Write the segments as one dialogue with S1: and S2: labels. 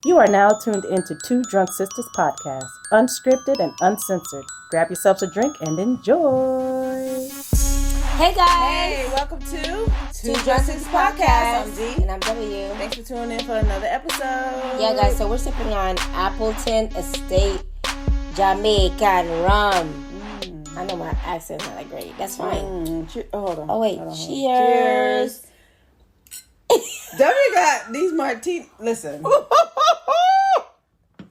S1: You are now tuned into Two Drunk Sistas podcast, unscripted and uncensored. Grab yourselves a drink and enjoy.
S2: Hey guys!
S3: Hey, welcome to Two Drunk Sistas podcast. I'm D.
S2: And I'm W.
S3: Thanks for tuning in for another episode.
S2: Yeah, guys, so we're sipping on Appleton Estate Jamaican Rum. I know my accent's not that great. That's fine.
S3: Hold on.
S2: Oh, wait.
S3: Hold on.
S2: Cheers.
S3: W got these martinis. Listen.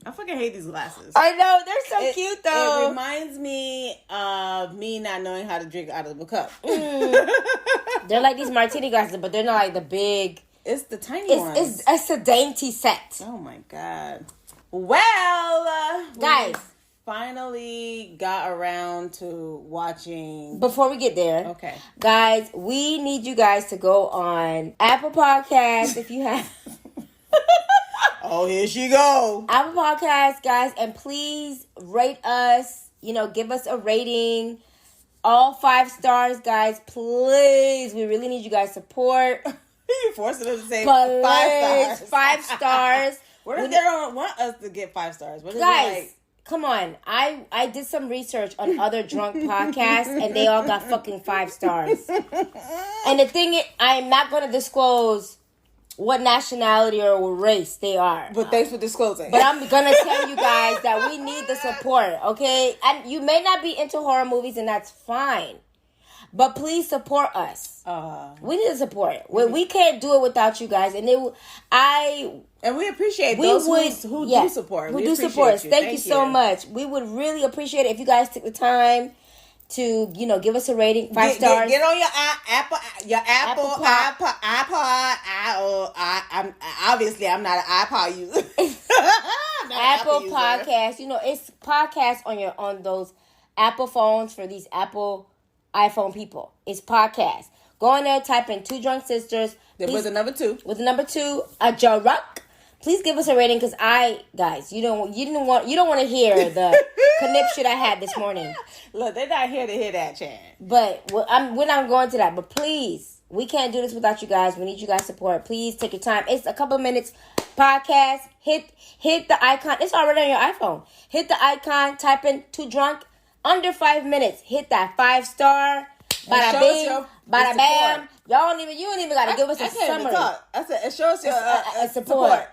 S3: I fucking hate these glasses.
S2: I know. They're so cute, though.
S3: It reminds me of me not knowing how to drink out of a cup.
S2: They're like these martini glasses, but they're not like the big.
S3: It's the tiny ones.
S2: It's a dainty set.
S3: Oh, my God. Well,
S2: guys.
S3: Finally got around to watching.
S2: Before we get there,
S3: okay,
S2: guys, we need you guys to go on Apple Podcasts if you have.
S3: Oh, here she go.
S2: Apple Podcasts, guys, and please rate us. Give us a rating. All 5 stars, guys. Please, we really need you guys' support.
S3: You forcing us to say
S2: Please,
S3: 5 stars.
S2: 5 stars.
S3: What if they don't want us to get 5 stars? What if
S2: guys? Come on. I did some research on other drunk podcasts, and they all got fucking 5 stars. And the thing is, I'm not going to disclose what nationality or race they are.
S3: But thanks for disclosing.
S2: But I'm going to tell you guys that we need the support, okay? And you may not be into horror movies, and that's fine. But please support us. We need the support. We can't do it without you guys. And
S3: we appreciate those who do support.
S2: Who do support us. Thank you so much. We would really appreciate it if you guys took the time to, give us a rating, 5 stars.
S3: Get on your Apple iPod. Obviously, I'm not an iPod user.
S2: Apple Podcast. It's podcasts on those Apple phones for these Apple iPhone people. It's podcast. Go in there, type in 2 Drunk Sisters.
S3: With the number 2.
S2: With the number 2, a Jaruk. Please give us a rating because guys, you don't want to hear the knip shit I had this morning.
S3: Look, they're not here to hear that, Chad.
S2: But we're not going to that. But please, we can't do this without you guys. We need you guys' support. Please take your time. It's a couple of minutes podcast. Hit the icon. It's already on your iPhone. Hit the icon. Type in 2 Drunk. Under 5 minutes. Hit that 5 star. Bada bing. Bada bam. You don't even gotta give us a summary.
S3: I said, show us your
S2: support.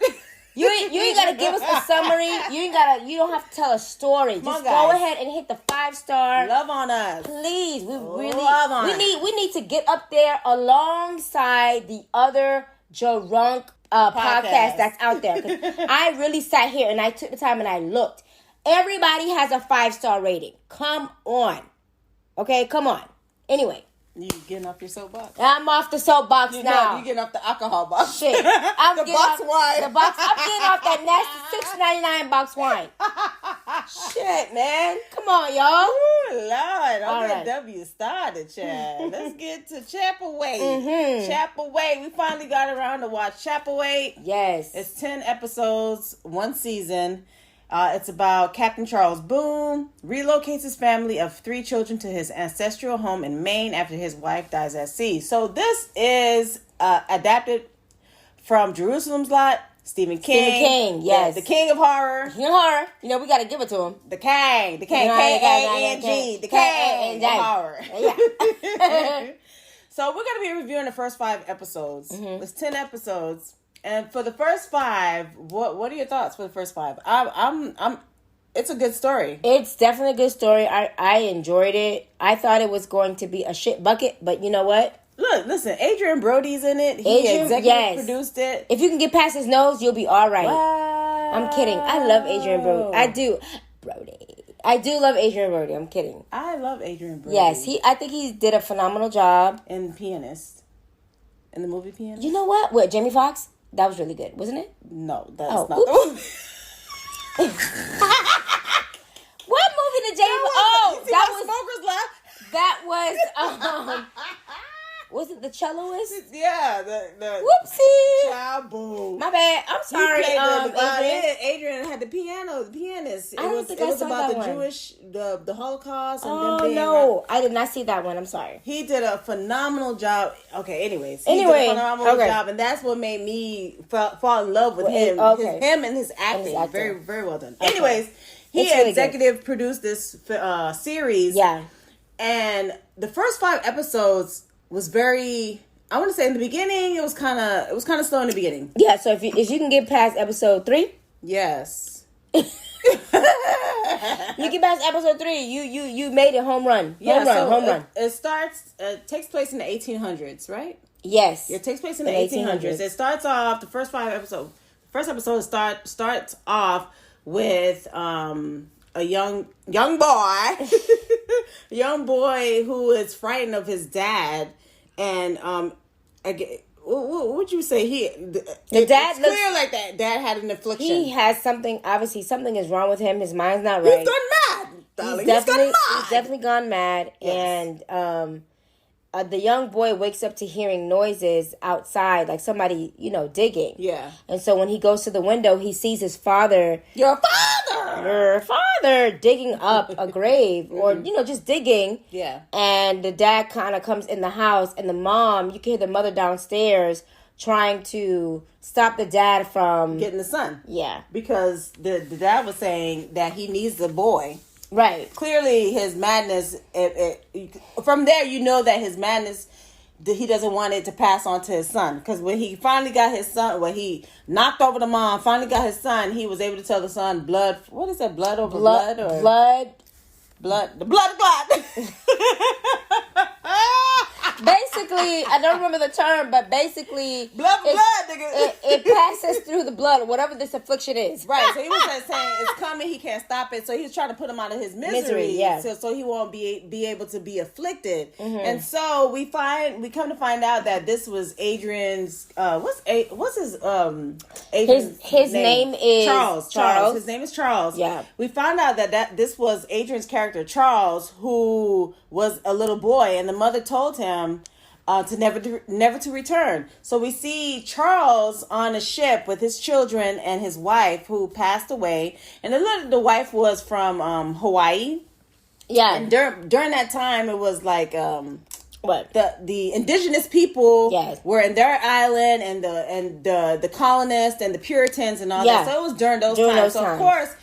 S2: You ain't gotta give us a summary. You don't have to tell a story. Just go ahead and hit the 5 star.
S3: Love on us.
S2: Please. We need to get up there alongside the other Drunk podcast that's out there. 'Cause I really sat here and I took the time and I looked. Everybody has a 5 star rating. Come on. Okay, come on. Anyway.
S3: You getting off your soapbox?
S2: I'm off the soapbox now.
S3: You getting off the alcohol box?
S2: Shit,
S3: I'm getting
S2: box
S3: wine.
S2: I'm getting off that nasty $6.99 box wine. Shit, man, come on, y'all.
S3: Ooh, Lord, don't get W started, Chad. Let's get to Chapelwaite. Chapelwaite. We finally got around to watch Chapelwaite.
S2: Yes,
S3: it's 10 episodes, 1 season. It's about Captain Charles Boone relocates his family of 3 children to his ancestral home in Maine after his wife dies at sea. So this is adapted from Jerusalem's Lot, Stephen King.
S2: Yes.
S3: The king of horror.
S2: King of horror. We got to give it to him.
S3: The King. K-A-N-G. The King of horror. Yeah. So we're going to be reviewing the first 5 episodes. It's 10 episodes. And for the first 5, what are your thoughts for the first 5? It's a good story.
S2: It's definitely a good story. I enjoyed it. I thought it was going to be a shit bucket, but you know what?
S3: Listen, Adrian Brody's in it. He executive produced it.
S2: If you can get past his nose, you'll be all right.
S3: Wow.
S2: I'm kidding. I love Adrian Brody. I do. I do love Adrian Brody. I'm kidding.
S3: I love Adrian Brody.
S2: Yes, I think he did a phenomenal job.
S3: In Pianist. In the movie Pianist.
S2: You know what? With Jamie Foxx? That was really good, wasn't it?
S3: No, that's not.
S2: What movie did Jamie?
S3: That was Smoker's Left.
S2: That was was it the celloist?
S3: Yeah, the
S2: whoopsie.
S3: Child Boom.
S2: My bad. I'm sorry.
S3: Adrian had the pianist.
S2: I don't think I saw
S3: about
S2: that
S3: the
S2: one.
S3: Jewish, the Holocaust. And
S2: Oh,
S3: them being
S2: no. I did not see that one. I'm sorry.
S3: He did a phenomenal job. Okay, anyways.
S2: Anyway,
S3: he did a phenomenal job, and that's what made me fall in love with him.
S2: Okay.
S3: Him and his acting. Very, very well done. Okay. Anyways, he
S2: really
S3: executive produced this series.
S2: Yeah.
S3: And the first 5 episodes was very... I want to say in the beginning, it was kind of slow in the beginning.
S2: Yeah, so if you can get past episode 3...
S3: Yes.
S2: You get past episode 3, you made it home run. Home run.
S3: It takes place in the 1800s, right?
S2: Yes.
S3: It takes place in the 1800s. It starts off, the first 5 episodes. The first episode starts off with a young boy, a young boy who is frightened of his dad, and what would you say? The dad looks clear like that. Dad had an affliction.
S2: He has something. Obviously, something is wrong with him. His mind's not right.
S3: He's gone mad, darling.
S2: He's definitely gone mad. Yes. And the young boy wakes up to hearing noises outside, like somebody, digging.
S3: Yeah.
S2: And so when he goes to the window, he sees his father.
S3: Your father
S2: digging up a grave, or just digging.
S3: Yeah.
S2: And the dad kind of comes in the house, and the mom, you can hear the mother downstairs trying to stop the dad from
S3: getting the son.
S2: Yeah.
S3: Because the dad was saying that he needs the boy.
S2: Right.
S3: Clearly, his madness, from there, you know that his madness, he doesn't want it to pass on to his son. Because when he finally got his son, when he knocked over the mom, finally got his son, he was able to tell the son, blood, what is that, blood over blood? Or the blood clot.
S2: Basically, I don't remember the term, but basically...
S3: Blood, nigga.
S2: It passes through the blood, whatever this affliction is.
S3: Right, so he was just saying it's coming, he can't stop it. So he was trying to put him out of his misery.
S2: Yeah.
S3: So he won't be able to be afflicted. Mm-hmm. And so we come to find out that this was Adrian's... what's his
S2: His name is...
S3: Charles. His name is Charles.
S2: Yeah.
S3: We found out that this was Adrian's character, Charles, who was a little boy, and the mother told him to never to return. So we see Charles on a ship with his children and his wife, who passed away, and the wife was from Hawaii.
S2: Yeah,
S3: and during that time, it was like
S2: what
S3: the indigenous people were in their island, and the colonists and the Puritans and all that. So it was during those times. So of course,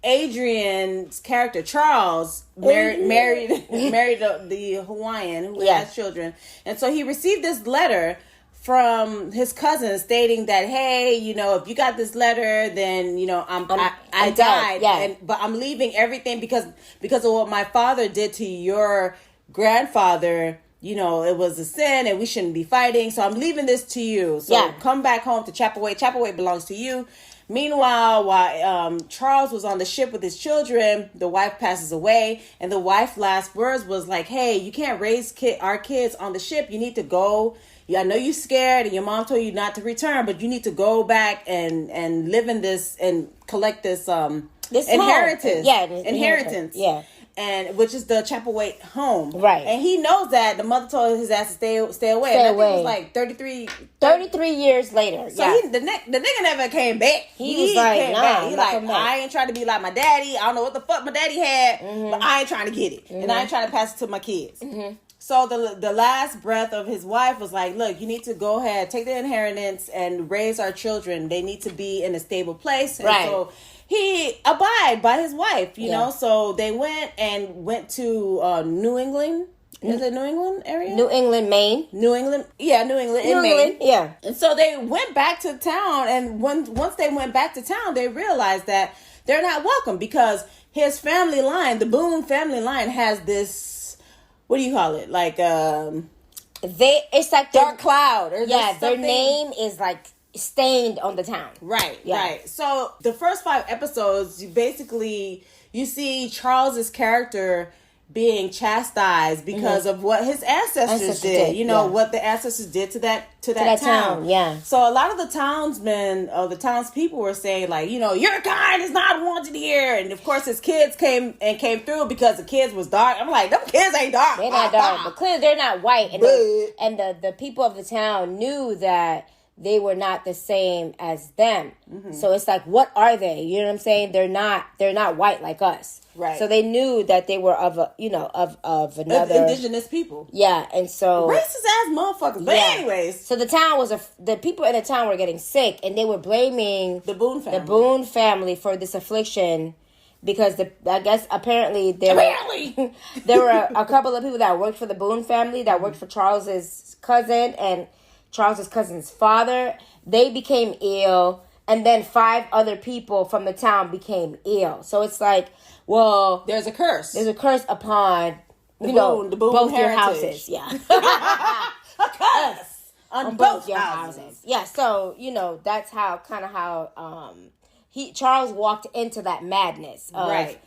S3: Adrian's character Charles married the Hawaiian who has children, and so he received this letter from his cousin stating that, hey, if you got this letter, then I died, but I'm leaving everything because of what my father did to your grandfather. It was a sin and we shouldn't be fighting, so I'm leaving this to you. So come back home to Chapelwaite. Chapelwaite belongs to you. Meanwhile, while Charles was on the ship with his children, the wife passes away, and the wife's last words was like, hey, you can't raise our kids on the ship. You need to go. I know you're scared, and your mom told you not to return, but you need to go back and live in this and collect this inheritance. Inheritance.
S2: Yeah.
S3: And which is the Chapelwaite home.
S2: Right.
S3: And he knows that. The mother told his ass to stay away.
S2: Stay
S3: and
S2: away.
S3: I think it was like 33
S2: years later.
S3: So the nigga never came back.
S2: He was like, nah.
S3: He like, I ain't trying to be like my daddy. I don't know what the fuck my daddy had, but I ain't trying to get it. And I ain't trying to pass it to my kids. So the last breath of his wife was like, look, you need to go ahead, take the inheritance and raise our children. They need to be in a stable place. And so he abide by his wife, you know. So they went to New England. Is it New England area?
S2: New England, Maine.
S3: New England, Maine.
S2: Yeah.
S3: And so they went back to town, and once they went back to town, they realized that they're not welcome because his family line, the Boone family line, has this, what do you call it? Like
S2: it's like
S3: dark cloud. Or
S2: their name is like stained on the town.
S3: Right. So the first 5 episodes, you see Charles's character being chastised because of what his ancestors did. What the ancestors did to that town.
S2: Yeah.
S3: So a lot of the townsmen or the townspeople were saying like, your kind is not wanted here. And of course his kids came through because the kids was dark. I'm like, them kids ain't dark.
S2: They're not dark, but clearly they're not white. And the people of the town knew that they were not the same as them. So it's like, what are they? You know what I'm saying? They're not white like us.
S3: Right.
S2: So they knew that they were of another
S3: indigenous people.
S2: Yeah, and so
S3: racist ass motherfuckers. But anyways,
S2: so the town the people in the town were getting sick, and they were blaming
S3: the Boone
S2: family for this affliction because I guess apparently there were a couple of people that worked for the Boone family that worked for Charles's cousin and Charles's cousin's father. They became ill, and then 5 other people from the town became ill. So it's like, well,
S3: there's a curse.
S2: There's a curse upon
S3: the Boone
S2: both
S3: heritage.
S2: Your houses. Yeah.
S3: A curse on both your houses.
S2: Yeah, so, that's how Charles walked into that madness.
S3: Right.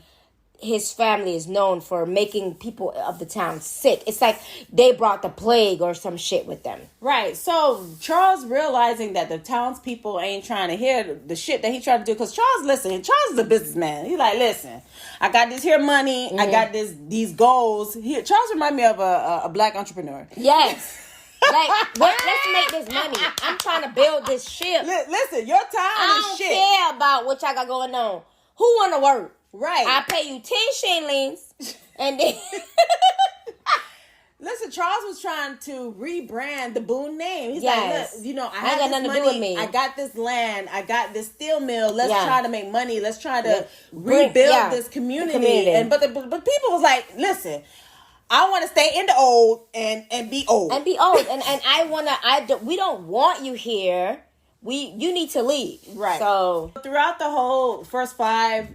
S2: His family is known for making people of the town sick. It's like they brought the plague or some shit with them.
S3: Right. So Charles realizing that the townspeople ain't trying to hear the shit that he tried to do. Because Charles is a businessman. He's like, listen, I got this here money. I got these goals. Charles remind me of a black entrepreneur.
S2: Yes. Like, let's make this money. I'm trying to build this ship.
S3: Listen, your time is shit.
S2: I don't care about what y'all got going on. Who want to work?
S3: Right.
S2: I pay you 10 shillings, and then...
S3: Listen, Charles was trying to rebrand the Boone name. He's
S2: yes.
S3: like, look, I
S2: have
S3: got
S2: nothing
S3: money.
S2: to do with me.
S3: I got this land. I got this steel mill. Let's try to make money. Let's try to rebuild this community. But people was like, listen, I want to stay in the old and be old.
S2: And we don't want you here. You need to leave.
S3: Right.
S2: So
S3: throughout the whole first 5,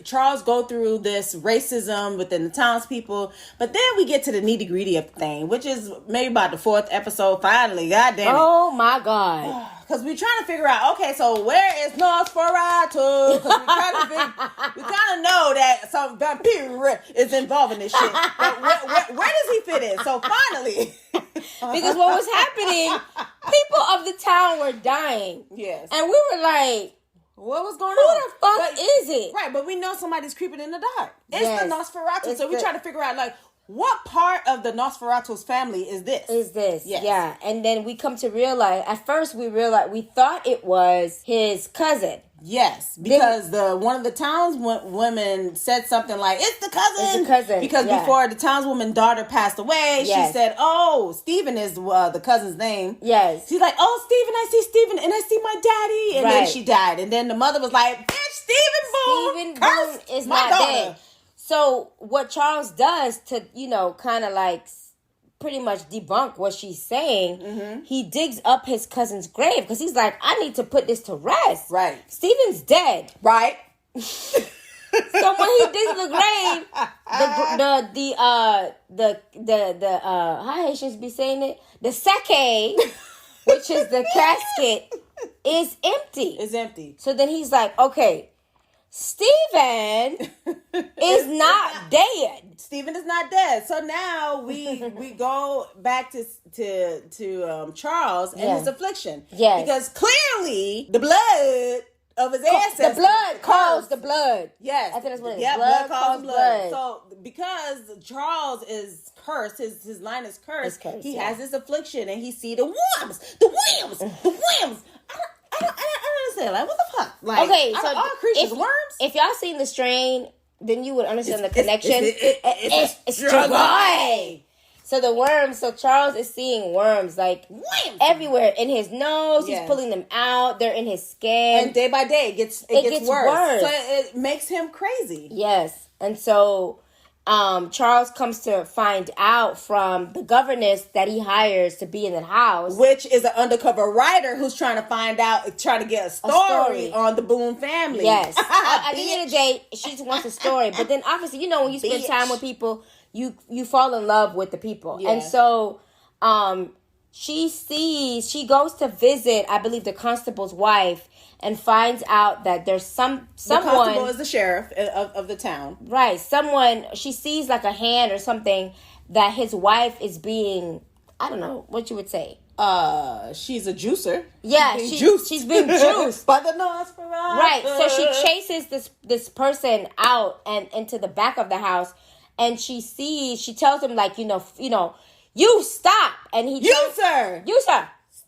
S3: Charles go through this racism within the townspeople, but then we get to the nitty gritty of the thing, which is maybe about the 4th episode. Finally, goddamn it!
S2: Oh my god!
S3: Because we're trying to figure out, okay, so where is Nosferatu? Because we kind of know that some vampire is involved in this shit. But where does he fit in? So finally,
S2: because what was happening, people of the town were dying.
S3: Yes,
S2: and we were like,
S3: what was going on?
S2: Who the fuck is it?
S3: Right, but we know somebody's creeping in the dark. It's the Nosferatu.
S2: It's
S3: so we try to figure out, like, what part of the Nosferatu's family is this?
S2: Yes. Yeah. And then we come to realize, at first we thought it was his cousin.
S3: Yes, because one of the townswomen said something like, it's the cousin.
S2: It's the cousin.
S3: Because before the townswoman's daughter passed away, she said, oh, Stephen is the cousin's name.
S2: Yes.
S3: She's like, oh, Stephen, I see Stephen, and I see my daddy. And then she died. And then the mother was like, bitch, Stephen Boone
S2: is not dead. So what Charles does to, kind of like pretty much debunk what she's saying, he digs up his cousin's grave because he's like, I need to put this to rest.
S3: Right.
S2: Stephen's dead.
S3: Right.
S2: So when he digs the grave, the how Haitians be saying it, the sake, which is the casket, is empty.
S3: It's empty.
S2: So then he's like, okay, Stephen is not dead.
S3: Stephen is not dead. So now we go back to Charles and his affliction.
S2: Yes.
S3: Because clearly the blood of his ancestors.
S2: The blood calls the blood.
S3: Yes.
S2: I think that's what it is.
S3: Yeah, blood calls blood. So because Charles is cursed, his line is cursed, he has this affliction and he see the worms. I don't understand. Like, what the fuck? Like,
S2: okay, so
S3: all creatures worms?
S2: If y'all seen The Strain, then you would understand the connection.
S3: It's struggle.
S2: So the worms, Charles is seeing worms like everywhere in his nose. He's pulling them out. They're in his skin.
S3: And day by day, it gets worse. So it makes him crazy.
S2: Yes. And so Charles comes to find out from the governess that he hires to be in the house.
S3: Which is an undercover writer who's trying to get a story on the Boone family.
S2: Yes. At the end of the day, she just wants a story. But then obviously, when you spend time with people, you fall in love with the people. Yeah. And so she goes to visit, I believe, the constable's wife, and finds out that there's someone... The
S3: constable is the sheriff of the town.
S2: Right. She sees like a hand or something that his wife is being, I don't know, what you would say.
S3: She's a juicer.
S2: Yeah, she's being juiced.
S3: By the Nosferatu.
S2: Right. So she chases this person out and into the back of the house, and she tells him like, you stop. And he
S3: You, sir.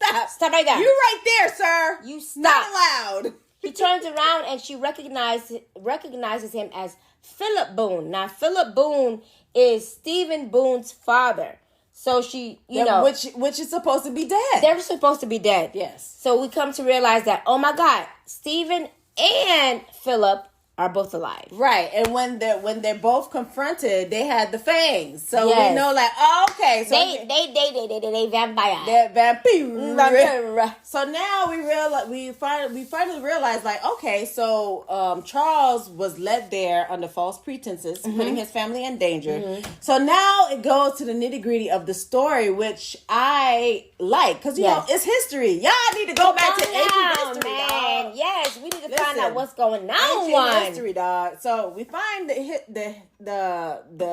S3: Stop.
S2: Stop right there.
S3: You right there, sir.
S2: You stop.
S3: Not allowed.
S2: She turns around and she recognizes him as Philip Boone. Now, Philip Boone is Stephen Boone's father. So she,
S3: which is supposed to be dead.
S2: They're supposed to be dead.
S3: Yes.
S2: So we come to realize that, oh my God, Stephen and Philip are both alive.
S3: Right. And when they're both confronted, they had the fangs. So
S2: Yes.
S3: we know, like, oh, okay. So
S2: they vampire.
S3: they're vampire.
S2: Vampire.
S3: So now we finally realize, like, okay, so Charles was led there under false pretenses, putting his family in danger. So now it goes to the nitty gritty of the story, which I like, because you know it's history. Y'all need to go back to ancient history,
S2: man.
S3: dog.
S2: Yes, we need to find out what's going on.
S3: Ancient history, dog. So we find the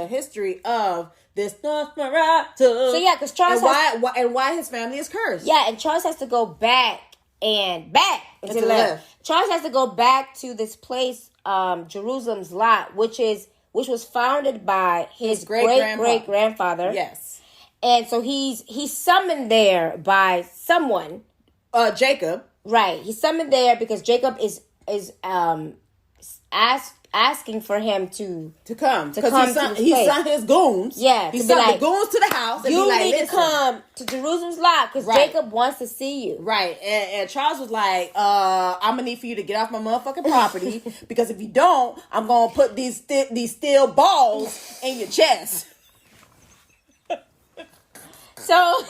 S3: history of this Nosferatu.
S2: So yeah, because Charles
S3: why his family is cursed.
S2: Yeah, and Charles has to go back into the left. Charles has to go back to this place, Jerusalem's Lot, which was founded by his great grandfather.
S3: Yes.
S2: And so he's summoned there by someone.
S3: Jacob.
S2: Right. He's summoned there because Jacob is asking for him to
S3: come
S2: because
S3: he sent his goons.
S2: Yeah,
S3: he sent the goons to the house. And
S2: you
S3: be like,
S2: need to come to Jerusalem's Lot because Jacob wants to see you.
S3: Right, and Charles was like, "I'm gonna need for you to get off my motherfucking property because if you don't, I'm gonna put these steel balls in your chest."
S2: So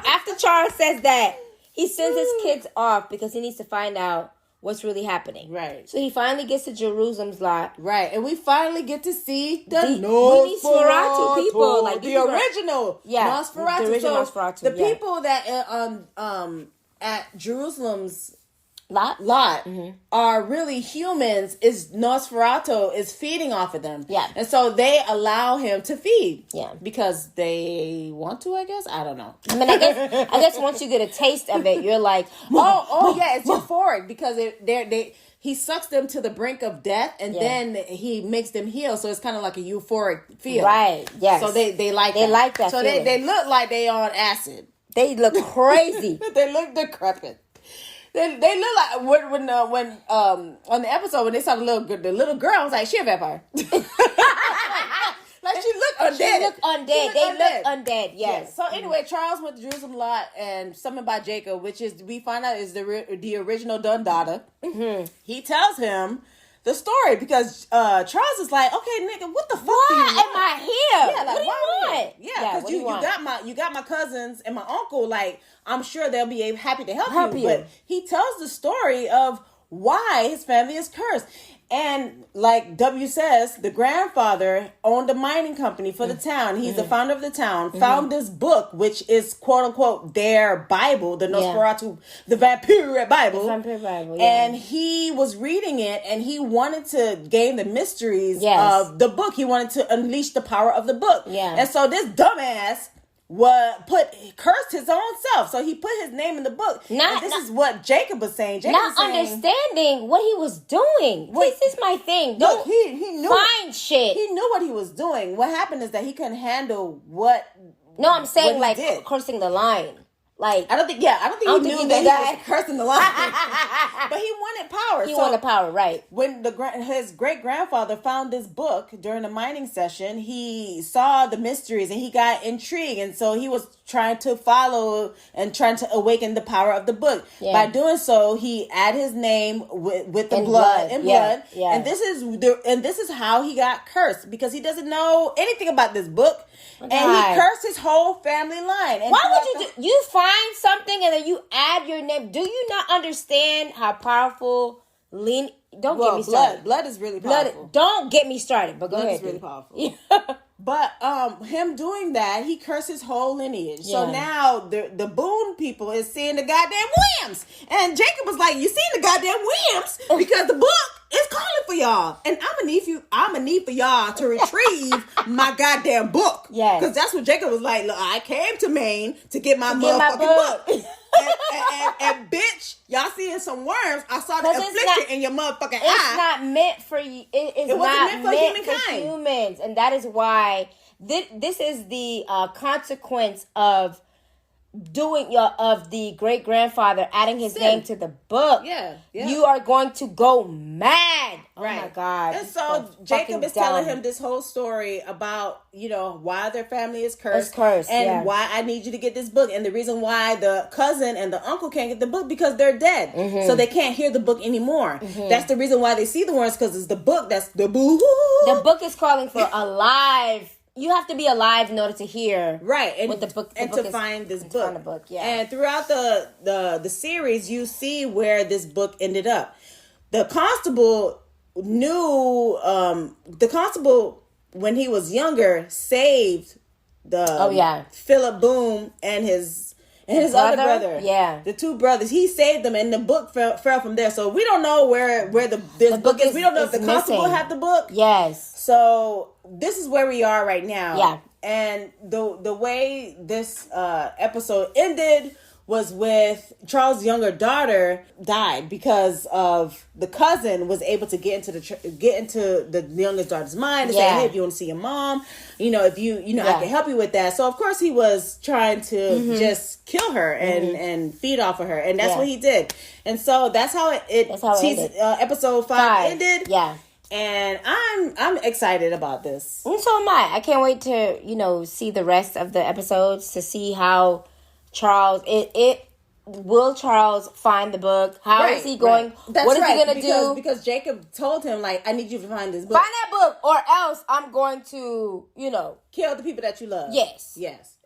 S2: after Charles says that, he sends his kids off because he needs to find out what's really happening.
S3: Right.
S2: So he finally gets to Jerusalem's Lot.
S3: Right. And we finally get to see the
S2: Nosferatu people. Like
S3: the original Nosferatu.
S2: The original Nosferatu.
S3: The people that at Jerusalem's Lot are really humans. Is Nosferatu is feeding off of them.
S2: Yeah.
S3: And so they allow him to feed.
S2: Yeah. Because
S3: they want to, I guess. I don't know.
S2: I mean, I guess once you get a taste of it, you're like,
S3: yeah, it's euphoric because he sucks them to the brink of death and then he makes them heal. So it's kind of like a euphoric feel.
S2: Right. Yes.
S3: So they like
S2: that.
S3: So they look like they on acid.
S2: They look crazy.
S3: They look decrepit. They look like when on the episode when they saw the little girl, I was like, she a vampire. Like she looked undead.
S2: They look undead. Yes.
S3: Yeah. So anyway, Charles went to Jerusalem Lot and summoned by Jacob, which is we find out is the original Dundada. Mm-hmm. He tells him the story because Charles is like, okay, nigga, what the fuck?
S2: Why am I here?
S3: Yeah, like,
S2: what do you want?
S3: Yeah, because you got my cousins and my uncle. Like, I'm sure they'll be happy to help you. But he tells the story of why his family is cursed. And like W says, the grandfather owned a mining company for the town. He's the founder of the town, found this book, which is quote unquote their Bible, the Nosferatu, the Vampire Bible.
S2: The Vampire Bible, yeah.
S3: And he was reading it and he wanted to gain the mysteries of the book. He wanted to unleash the power of the book.
S2: Yeah.
S3: And so this dumbass cursed his own self. So he put his name in the book. This is what Jacob was saying.
S2: Understanding what he was doing. This is my thing. Don't
S3: he knew
S2: shit.
S3: He knew what he was doing. What happened is that he couldn't handle what.
S2: No, I'm saying
S3: what he did.
S2: cursing the line. Like
S3: I don't think he knew that he was cursing the line. But he wanted power.
S2: He wanted power, right?
S3: When his great grandfather found this book during a mining session, he saw the mysteries and he got intrigued, and so he was trying to follow and trying to awaken the power of the book. Yeah. By doing so, he added his name with the blood. Yeah. And this is how he got cursed because he doesn't know anything about this book. And he cursed his whole family line. And
S2: why would you find something and then you add your name? Do you not understand how powerful don't get me started.
S3: Blood is really powerful.
S2: Don't get me started, but go ahead.
S3: Blood is really powerful. But him doing that, he cursed his whole lineage. Yeah. So now the Boone people is seeing the goddamn Williams. And Jacob was like, you seen the goddamn Williams? Because the book is calling for y'all. And I'm gonna need for y'all to retrieve my goddamn book.
S2: Yes.
S3: Because that's what Jacob was like, look, I came to Maine to get my motherfucking book. and bitch, y'all seeing some worms. I saw the affliction in your motherfucking eye.
S2: It's not meant for you. It wasn't meant for humans. And that is why this is the consequence of of the great grandfather adding his name to the book, you are going to go mad. Oh my God!
S3: And so Jacob is telling him this whole story about why their family is cursed, and why I need you to get this book, and the reason why the cousin and the uncle can't get the book because they're dead, so they can't hear the book anymore. That's the reason why they see the words, because it's the book that's the boo.
S2: The book is calling for alive. You have to be alive in order to hear,
S3: and
S2: what the book
S3: and to find this book.
S2: Find the book,
S3: And throughout the series, you see where this book ended up. The constable knew. The constable, when he was younger, saved Philip Boom and his other brother. Yeah, the two brothers. He saved them, and the book fell from there. So we don't know where this book is. We don't know if the constable had the book.
S2: Yes.
S3: So this is where we are right now.
S2: Yeah.
S3: And the way this episode ended was with Charles' younger daughter died because of the cousin was able to get into the youngest daughter's mind and say, hey, if you want to see your mom, if you I can help you with that. So of course he was trying to just kill her and feed off of her, and that's what he did. And so that's how it ended. Episode 5 ended.
S2: Yeah.
S3: And I'm excited about this.
S2: And so am I. I can't wait to, see the rest of the episodes, to see how Charles, will Charles find the book? How is he going?
S3: That's
S2: what is he going to do?
S3: Because Jacob told him, I need you to find this book.
S2: Find that book, or else I'm going to,
S3: kill the people that you love.
S2: Yes.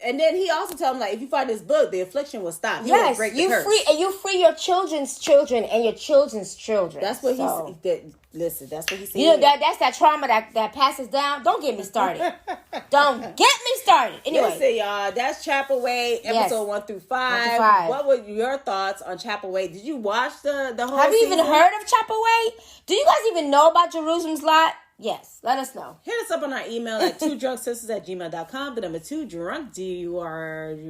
S3: And then he also told him, if you find this book, the affliction will stop. He will break the curse.
S2: You free your children's children and your children's children.
S3: That's what he said. Listen, that's what he said.
S2: That's that trauma that passes down. Don't get me started. Don't get me started. Anyway.
S3: Listen, y'all, that's Chapelwaite, episode 1 through 5. What were your thoughts on Chapelwaite? Did you watch the whole
S2: Have you
S3: season?
S2: even heard of Chapelwaite? Do you guys even know about Jerusalem's Lot? Yes, let us know.
S3: Hit us up on our email at 2drunksisters@gmail.com. The number 2, drunk, D-U-R-U.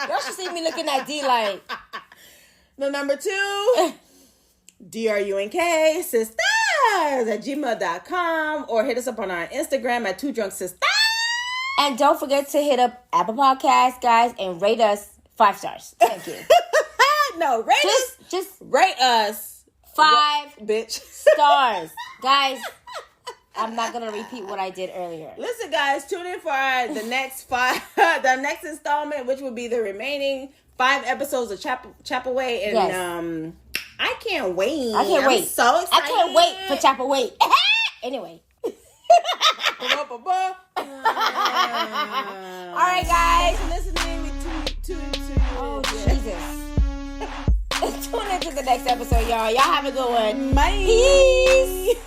S2: Y'all should see me looking at D like...
S3: The number 2, DRUNK, sisters@gmail.com, or hit us up on our Instagram at 2drunksisters.
S2: And don't forget to hit up Apple Podcasts, guys, and rate us 5 stars. Thank you.
S3: No, rate us.
S2: Just
S3: rate us
S2: 5
S3: bitch
S2: stars. Guys, I'm not going to repeat what I did earlier.
S3: Listen, guys, tune in for the next installment, which will be the remaining 5 episodes of Chapelwaite. And I can't wait. I'm so excited.
S2: I can't wait for Chapelwaite. Anyway. All right, guys.
S3: Listening to
S2: oh, Jesus. Tune into the next episode, y'all. Y'all have a good one.
S3: Bye.
S2: Peace.